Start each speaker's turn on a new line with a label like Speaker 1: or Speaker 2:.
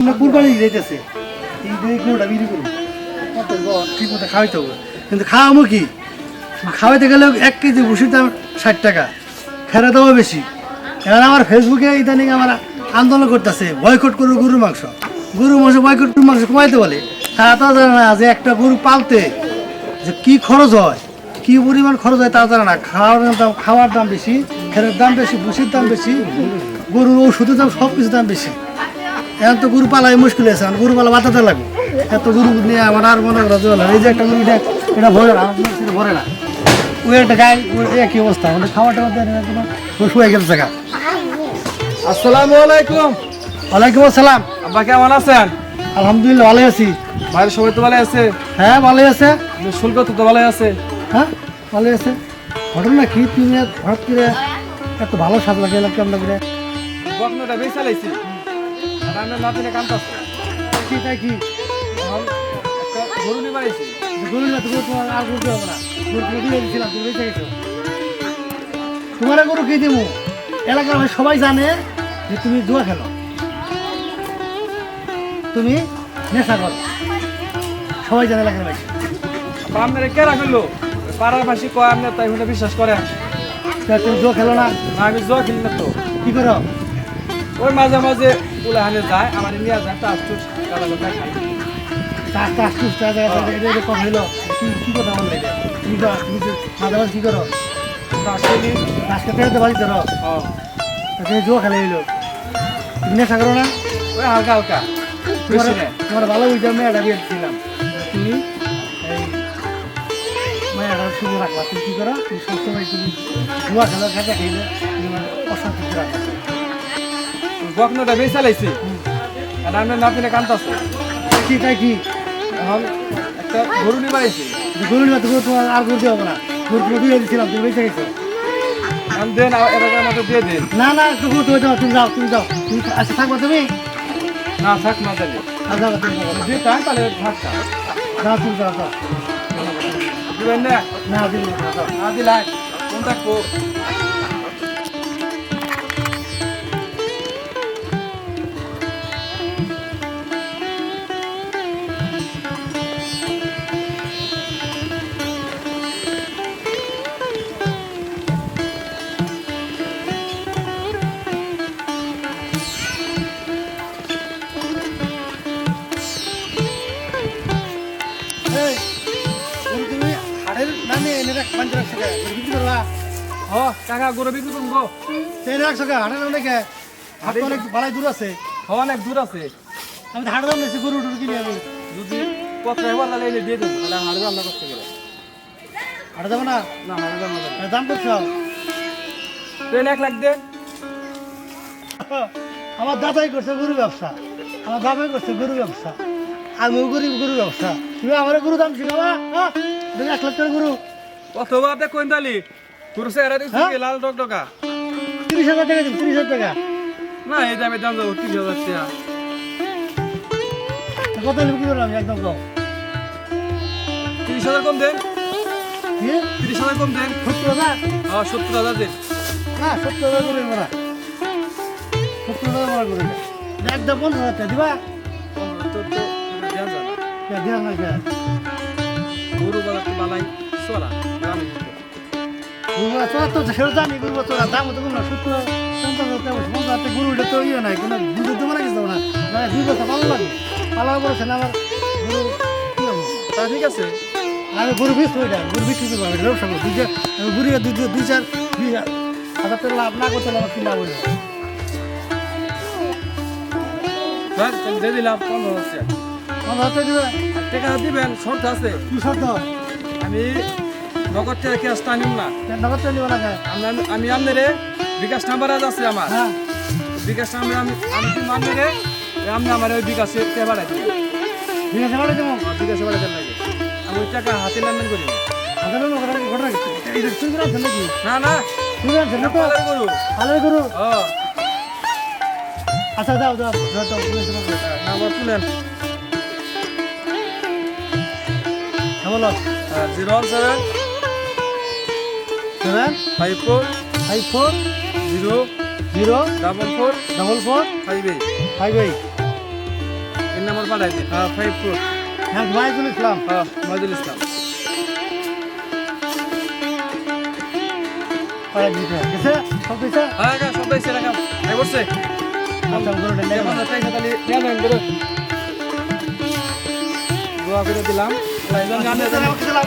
Speaker 1: আমরা কুরবানি দিতেছে এই গরুটা বিক্রি করুন ঠিক মতো খাওয়াইতে হবে, কিন্তু খাওয়াবো কি? খাওয়াইতে গেলে 1 কেজি ভুসির দাম 60 টাকা, খেরা দামও বেশি। এবার আমার ফেসবুকে ইদানিং আমার আন্দোলন করতেছে বয়কট করবো গরুর মাংস, বয়কট গরুর মাংস কমাইতে বলে। তারা তো জানে না যে একটা গরু পালতে যে কি খরচ হয়, কি পরিমাণ খরচ হয় তা জানে না। খাওয়ার দাম বেশি, খেরের দাম বেশি, ভুসির দাম বেশি, গরুর ওষুধের দাম, সব কিছুর দাম বেশি। এখন তো গরু পালাই মুশকিল আছে, গরু পালা বাঁচাতে লাগবে। এত গরু নিয়ে আমার আর মনে করা চলে, এই যে একটা গরু এটা ভরে না, সেটা ভরে না। ওই একটা গায়ে একই অবস্থা, আমাদের খাওয়াটা শুয়ে গেছে জায়গা।
Speaker 2: আসসালামু আলাইকুম।
Speaker 1: ওয়ালাইকুম আসসালাম।
Speaker 2: আব্বা কেমন আছেন?
Speaker 1: আলহামদুলিল্লাহ ভালো আছি।
Speaker 2: ভাইয়ের সবাই তো ভালো আছে?
Speaker 1: হ্যাঁ ভালো আছে।
Speaker 2: শুল্ক তো ভালো আছে?
Speaker 1: হ্যাঁ ভালো আছে। ঘটনা কি, তুমি হঠাৎ করে এত ভালো স্বাদ লাগে কেমন করে?
Speaker 2: বকনাটা বেশ চালাইছি, আর আমরা নাতিনে কামতাছে।
Speaker 1: কি তাই কি?
Speaker 2: একটা গরু নিয়ে বাড়াইছি।
Speaker 1: গরু না, তুমি তোমার আর গরু দেবো না, গরু দিয়ে দিয়েছিলাম, তুমি বেঁচে গেছো। তোমার গরু কি দেবো? এলাকার ভাই সবাই জানে যে তুমি জুয়া খেলো, তুমি নেশা করো, সবাই জানে এলাকার ভাই।
Speaker 2: আপনারা কে রাখলো পাড়ার পাশে কয়, আপনার তাই হলে বিশ্বাস করেন?
Speaker 1: তুমি জুয়া খেলো না?
Speaker 2: না, আমি জোয়া খেলি না তো।
Speaker 1: কি করো?
Speaker 2: ওই মাঝে মাঝে উলাহানে যায়, আমার নিয়ে যায়, তা আসতো গালা গালা খাই।
Speaker 1: কথা হইলো কি কথা বললে? তুমি মাঝে মাঝে কি করো?
Speaker 2: আসলে
Speaker 1: আজকে থেকে তো বাড়ি ধরো, জুয়া খেলে হইলো, তুমি নেশা করো না?
Speaker 2: ওই হালকা হালকা, বেশি না।
Speaker 1: তোমার ভালো বুঝতে মেয়েটা বিয়ে দিচ্ছিলাম, তুমি এই মেয়েটা শুধু রাখবা। তুমি কি করো? তুমি সবসময় তুমি জুয়া খেলো, খেতে খাইলে তুমি মানে অশান্তি রাখবা।
Speaker 2: বকনাটা বেশ চালাইছি, আর আপনার নাতিনে কামতাছে।
Speaker 1: কি তাই কি?
Speaker 2: এখন একটা গরু নিয়ে বাড়াইছি।
Speaker 1: গরু নিবা, তুমি তোমার আর গরু দেবো না, গরু তুমি বিয়ে দিচ্ছিলাম, তুমি বেঁচে গেছো।
Speaker 2: আমি দেন এবার মতো দিয়ে দিন।
Speaker 1: না না, তুমি যাও, তুমি যাও, তুমি যাও, তুমি আচ্ছা থাকবা তুমি?
Speaker 2: না থাক না দিলে
Speaker 1: যাও, তুমি যাও,
Speaker 2: দিয়ে টান তাহলে থাকতা
Speaker 1: যাও, তুমি যাও, যাও।
Speaker 2: দিবেন না?
Speaker 1: না দিবি না, যাও।
Speaker 2: না দিলাই কোন থাকবো?
Speaker 1: এই, তুমি হাড়ের নামে এনে রাখ, বান্ধে রাখছো কে? বিক্রি করবা?
Speaker 2: ও কাকা গরু বিক্রি করবো?
Speaker 1: এনে রাখছো কে? হাড়ের নামে কে? হাট তো অনেক বালাই দূর আছে।
Speaker 2: অনেক দূর আছে।
Speaker 1: আমি তো হাড়ের দাম নিয়েছি, গরু টুরু কিনে আমি।
Speaker 2: যদি পত্র এবার তাহলে এনে দিয়ে দেবো, তাহলে হাড়ে রান্না করতে গেলে।
Speaker 1: হাটে যাবো না?
Speaker 2: না হাড়ে রান্না করতে
Speaker 1: এর দাম করছো?
Speaker 2: ট্রেন 1 লাখ দে।
Speaker 1: আমার দাদাই করছে গরু ব্যবসা, আমার বাবাই করছে গরু ব্যবসা, আমিও করি গরু ব্যবসা। তুমি আমার গরু দাম শিখাবা? হ্যাঁ, 1 লাখ করে গরু।
Speaker 2: কত বাদে কোন তালি তোর চেহারা দেখছি কি লাল টকটকা?
Speaker 1: 30,000 টাকা দিন, 30,000 টাকা।
Speaker 2: না এই দামে দাম যাবো 30,000 টাকা।
Speaker 1: কত হলে বিক্রি করলাম একদম কম?
Speaker 2: 30,000 কম দেন,
Speaker 1: কি?
Speaker 2: 30,000 কম দেন।
Speaker 1: 70,000?
Speaker 2: হ্যাঁ 70,000 দেন।
Speaker 1: না, 70,000 করে মোরা, 70,000 মোরা করে দেয়। একদম 15,000 টাকা দিবা?
Speaker 2: তোর তো দেওয়া যায় না।
Speaker 1: দিয়া না কে?
Speaker 2: গরু বালা তো বালাই চলা গ্রামে কিন্তু।
Speaker 1: গরু চড়া তো সেটা জানি, গরু চড়া দাম তো কোনো 70, 50,000 টাকা, 50,000 টাকা গরু, এটা তো ইয়ে নাই, কোনো দুধের দেবো না, কিছু দেবো না। না, 2 বছর ভালো লাগে, পালা বলেছে না আমার গরু কি হবো?
Speaker 2: তা ঠিক আছে।
Speaker 1: আমি গরু বেচবো, এটা গরু বিক্রি করবো, আমি ব্যবসা করবো। গরু 2-4 হাজার টাকা লাভ না করতে হলে আমার কি লাভ হইল?
Speaker 2: স্যার দিয়ে দিলাম 15,000 টাকা।
Speaker 1: 15,000 টাকা দিবে?
Speaker 2: আর টাকা দিবেন শর্ত আছে।
Speaker 1: কি শর্ত?
Speaker 2: আমি নগদ টাকা ক্যাশ টানিম না।
Speaker 1: নগদ টাকা নিবো না কে?
Speaker 2: আমি আপনারে বিকাশ নাম্বার আছে আমার,
Speaker 1: হ্যাঁ,
Speaker 2: বিকাশ নাম্বার আমি তুমি আপনারে আপনি আমার ওই বিকাশে টাকা বাড়াই দিবেন।
Speaker 1: ঠিক আছে, বাড়ি দেবো।
Speaker 2: বিকাশে বাড়াই দেন লাগে, আমি ওই টাকা হাতে লেনদেন করি না।
Speaker 1: হাজার ঘটনা এটা তুই করে আনছেন নাকি?
Speaker 2: না না
Speaker 1: তুই আনছেন না তো?
Speaker 2: পালার গরু।
Speaker 1: আলো গরু?
Speaker 2: ও
Speaker 1: আচ্ছা দাও দাও দাও দাও,
Speaker 2: নাম্বার তুলেন।
Speaker 1: হ্যাঁ বলো।
Speaker 2: 017
Speaker 1: 7
Speaker 2: 54
Speaker 1: 54
Speaker 2: 0
Speaker 1: 0
Speaker 2: 44
Speaker 1: 4 4
Speaker 2: 58।
Speaker 1: 5 8
Speaker 2: এই নাম্বার পাঠাই দিন। হ্যাঁ 54।
Speaker 1: হ্যাঁ মাইজুল ইসলাম।
Speaker 2: হ্যাঁ মহিদুল ইসলাম।
Speaker 1: পাড়া দিতে হবে গেছে সব পয়সা
Speaker 2: হ্যাঁ কাকা সব পাইছে রাখা এই বসছে
Speaker 1: আচ্ছা গরুটা নিয়ে
Speaker 2: এখন টাকা তাহলে নিয়ে যান ধরো দোয়া করে দিলাম আল্লাহ জানে
Speaker 1: আমাকে দিলাম